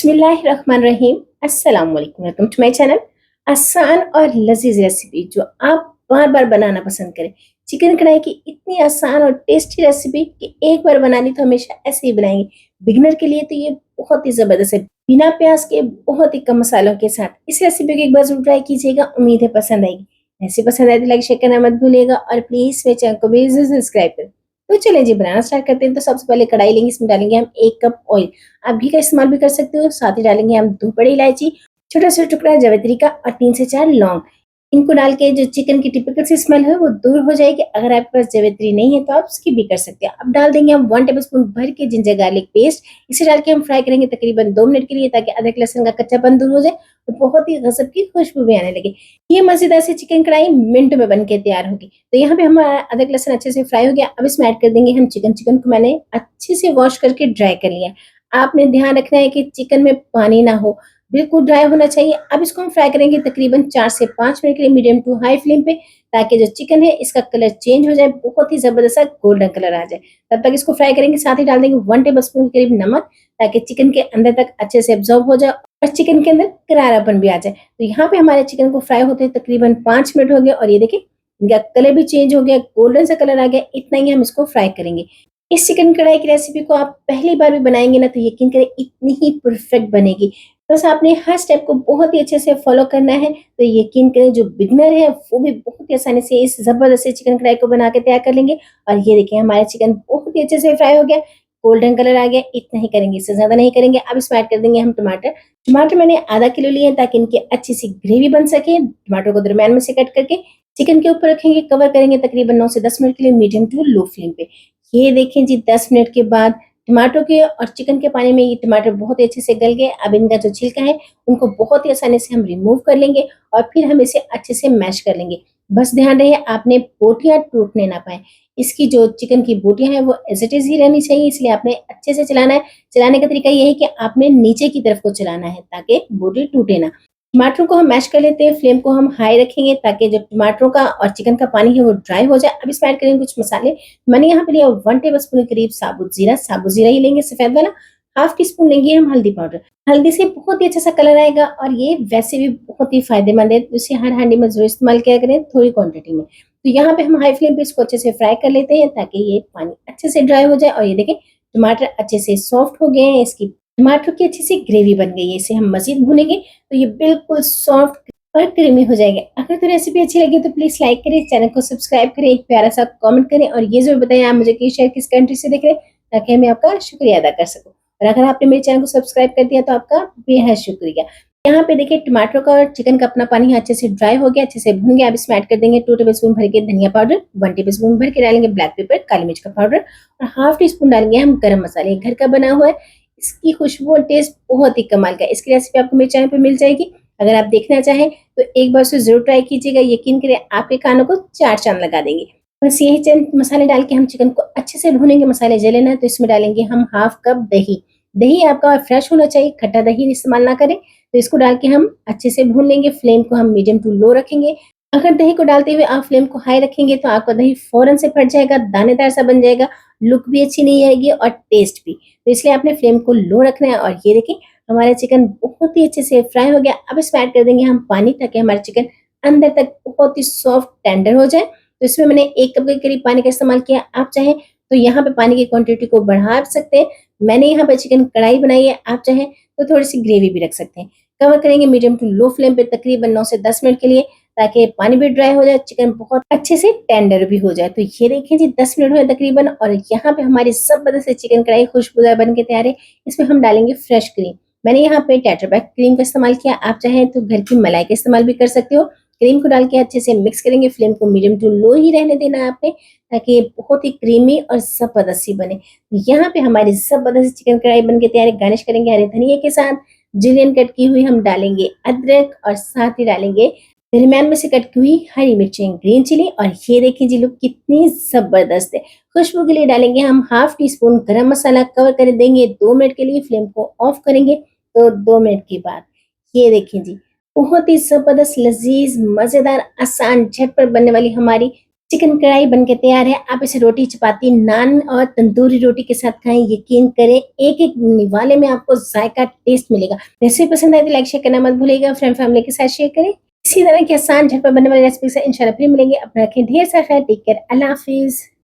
बिस्मिल्लाहिर्रहमानिर्रहीम। अस्सलाम वालेकुम, वेलकम टू माय चैनल। आसान और लजीज रेसिपी जो आप बार बार बनाना पसंद करें। चिकन कढ़ाई की इतनी आसान और टेस्टी रेसिपी कि एक बार बनानी तो हमेशा ऐसे ही बनाएंगे। बिगिनर के लिए तो ये बहुत ही जबरदस्त है, बिना प्याज के बहुत ही कम मसालों के साथ। इस रेसिपी को एक बार जरूर ट्राई कीजिएगा, उम्मीद है पसंद आएगी। ऐसी पसंद आए तो लाइक शेयर करना मत भूलिएगा और प्लीज मेरे चैनल को भी सब्सक्राइब करें। तो चलिए जी बनाना स्टार्ट करते हैं। तो सबसे पहले कढ़ाई लेंगे, इसमें डालेंगे हम 1 कप ऑयल। आप घी का इस्तेमाल भी कर सकते हो। साथ ही डालेंगे हम 2 बड़ी इलायची, छोटा सा टुकड़ा जावित्री का और 3 से 4 लौंग। इनको डाल के जो चिकन की टिपिकल सी स्मेल है वो दूर हो जाएगी। अगर आपके पास जावित्री नहीं है तो आप स्किप भी कर सकते हैं। अब डाल देंगे हम 1 टेबल स्पून भर के जिंजर गार्लिक पेस्ट। इसे डाल के हम फ्राई करेंगे तकरीबन 2 मिनट के लिए, ताकि अदरक लहसुन का कच्चापन दूर हो जाए और बहुत ही गजब की खुशबू भी आने लगे। ये मजेदार सी चिकन कढ़ाई मिनट में बन के तैयार होगी। तो यहाँ पे हमारा अदरक लहसुन अच्छे से फ्राई हो गया। अब इसमें ऐड कर देंगे हम चिकन। चिकन को मैंने अच्छे से वॉश करके ड्राई कर लिया। आपने ध्यान रखना है कि चिकन में पानी ना हो, बिल्कुल ड्राई होना चाहिए। अब इसको हम फ्राई करेंगे तकरीबन 4 से 5 मिनट के लिए मीडियम टू हाई फ्लेम पे, ताकि जो चिकन है इसका कलर चेंज हो जाए, बहुत ही जबरदस्त सा गोल्डन कलर आ जाए। तब तक इसको फ्राई करेंगे। साथ ही डाल देंगे 1 टेबल स्पून के करीब नमक, ताकि चिकन के अंदर तक अच्छे से एब्जॉर्ब हो जाए और चिकन के अंदर करारापन भी आ जाए। तो यहाँ पे हमारे चिकन को फ्राई होते तकरीबन 5 मिनट हो गए और ये देखिए इनका कलर भी चेंज हो गया, गोल्डन सा कलर आ गया। इतना ही हम इसको फ्राई करेंगे। इस चिकन कढ़ाई की रेसिपी को आप पहली बार भी बनाएंगे ना तो यकीन करें इतनी ही परफेक्ट बनेगी। बस आपने हर स्टेप को बहुत ही अच्छे से फॉलो करना है। तो यकीन करें जो बिगनर है वो भी बहुत ही आसानी से इस जबरदस्त चिकन कढ़ाई को बना के तैयार कर लेंगे। और ये देखिए हमारा चिकन बहुत ही अच्छे से फ्राई हो गया, गोल्डन कलर आ गया। इतना ही करेंगे, इससे ज्यादा नहीं करेंगे। अब इसमें ऐड कर देंगे हम टमाटर। टमाटर मैंने आधा किलो लिए हैं, ताकि इनकी अच्छी सी ग्रेवी बन सके। टमाटर को दरमियान में से कट करके चिकन के ऊपर रखेंगे, कवर करेंगे तकरीबन 9 से 10 मिनट के लिए मीडियम टू लो फ्लेम पे। ये देखें जी 10 मिनट के बाद टमाटो के और चिकन के पानी में ये टमाटर बहुत ही अच्छे से गल गए। अब इनका जो छिलका है उनको बहुत ही आसानी से हम रिमूव कर लेंगे और फिर हम इसे अच्छे से मैश कर लेंगे। बस ध्यान रहे आपने बोटियां टूटने ना पाए। इसकी जो चिकन की बोटियां हैं वो एज इट इज ही रहनी चाहिए, इसलिए आपने अच्छे से चलाना है। चलाने का तरीका ये है कि आपने नीचे की तरफ को चलाना है, ताकि बोटी टूटे ना। टमाटरों को हम मैश कर लेते हैं। फ्लेम को हम हाई रखेंगे, ताकि जो टमाटरों का और चिकन का पानी है वो ड्राई हो जाए। अब इसमें ऐड करेंगे कुछ मसाले। मैंने यहाँ पे लिया 1 टेबल स्पून के करीब साबुत जीरा। साबुत जीरा ही लेंगे, सफेद वाला। हाफ टी स्पून लेंगे हम हल्दी पाउडर। हल्दी से बहुत ही अच्छा सा कलर आएगा और ये वैसे भी बहुत ही फायदेमंद है, तो इसे हर हांडी में जरूर इस्तेमाल किया करें, थोड़ी क्वांटिटी में। तो यहाँ पे हम हाई फ्लेम पे इसको अच्छे से फ्राई कर लेते हैं, ताकि ये पानी अच्छे से ड्राई हो जाए। और ये देखें टमाटर अच्छे से सॉफ्ट हो गए हैं, इसकी टमाटर की अच्छी सी ग्रेवी बन गई है। इसे हम मजीद भूनेंगे तो ये बिल्कुल सॉफ्ट और क्रीमी हो जाएगा। अगर तो रेसिपी अच्छी लगी तो प्लीज लाइक करें, चैनल को सब्सक्राइब करें, एक प्यारा सा कमेंट करें और ये जरूर बताएं आप मुझे किस शहर किस कंट्री से देख रहे हैं, ताकि मैं आपका शुक्रिया अदा कर सकूं। और अगर आपने मेरे चैनल को सब्सक्राइब कर दिया तो आपका बेहद शुक्रिया। यहाँ पे देखिए टमाटर का और चिकन का अपना पानी अच्छे से ड्राई हो गया, अच्छे से भून गया। अब इसमें ऐड कर देंगे 2 टेबल स्पून भर के धनिया पाउडर, 1 टेबल स्पून भर के डालेंगे ब्लैक पेपर काली मिर्च का पाउडर और हाफ टी स्पून डालेंगे हम गरम मसाले, घर का बना हुआ है। इसकी खुशबू और टेस्ट बहुत ही कमाल का है। इसकी रेसिपी आपको मेरे चैनल पे मिल जाएगी। अगर आप देखना चाहें तो एक बार उसे जरूर ट्राई कीजिएगा, यकीन करें आपके खानों को 4 चांद लगा देंगे। बस यही चंद मसाले डाल के हम चिकन को अच्छे से भूनेंगे। मसाले जले ना तो इसमें डालेंगे हम हाफ कप दही। दही आपका फ्रेश होना चाहिए, खट्टा दही इस्तेमाल ना करें। तो इसको डाल के हम अच्छे से भून लेंगे। फ्लेम को हम मीडियम टू लो रखेंगे। अगर दही को डालते हुए आप फ्लेम को हाई रखेंगे तो आपका दही फौरन से फट जाएगा, दानेदार सा बन जाएगा, लुक भी अच्छी नहीं आएगी और टेस्ट भी। तो इसलिए आपने फ्लेम को लो रखना है। और ये देखिए हमारा चिकन बहुत ही अच्छे से फ्राई हो गया। अब इसमें ऐड कर देंगे हम पानी, ताकि हमारा चिकन अंदर तक बहुत ही सॉफ्ट टेंडर हो जाए। तो इसमें मैंने 1 कप के करीब पानी का इस्तेमाल किया। आप चाहें तो यहाँ पे पानी की क्वांटिटी को बढ़ा सकते हैं। मैंने यहाँ पे चिकन कढ़ाई बनाई है, आप चाहें तो थोड़ी सी ग्रेवी भी रख सकते हैं। कवर करेंगे मीडियम टू लो फ्लेम पे तकरीबन 9 से 10 मिनट के लिए, ताकि पानी भी ड्राई हो जाए, चिकन बहुत अच्छे से टेंडर भी हो जाए। तो ये देखिए जी 10 मिनट हुए तकरीबन और यहाँ पे हमारी जबरदस्त चिकन कढ़ाई खुशबूदार बन के तैयार है। इसमें हम डालेंगे फ्रेश क्रीम। मैंने यहाँ पे टेट्रा पैक क्रीम का इस्तेमाल किया, आप चाहें तो घर की मलाई का इस्तेमाल भी कर सकते हो। क्रीम को डाल के अच्छे से मिक्स करेंगे। फ्लेम को मीडियम टू लो ही रहने देना है आपने, ताकि ये बहुत ही क्रीमी और जबरदस्त सी बने। यहाँ पे हमारी जबरदस्त चिकन कढ़ाई बन के तैयार है। गार्निश करेंगे हरे धनिया के साथ। जुलियन कट की हुई हम डालेंगे अदरक और साथ ही डालेंगे दरमियान में से कट की हुई हरी मिर्चें, ग्रीन चिली। और ये देखिए जी लुक कितनी जबरदस्त है। खुशबू के लिए डालेंगे हम हाफ टी स्पून गरम मसाला। कवर कर देंगे 2 मिनट के लिए। फ्लेम को ऑफ करेंगे तो 2 मिनट के बाद ये देखिए जी बहुत ही जबरदस्त लजीज मजेदार आसान झटपट बनने वाली हमारी चिकन कढ़ाई बनके तैयार है। आप इसे रोटी, चपाती, नान और तंदूरी रोटी के साथ खाएँ। यकीन करें एक-एक निवाले में आपको ज़ायका टेस्ट मिलेगा। रेसिपी पसंद आए तो लाइक शेयर करना मत भूलिएगा। फ्रेंड फैमिली के साथ शेयर करें। इसी तरह की आसान झटपट बनने वाली रेसिपी से इंशाल्लाह फिर मिलेंगे। अपना रखें ढेर सारा ख्याल। Take care. अल्लाह हाफ़िज़।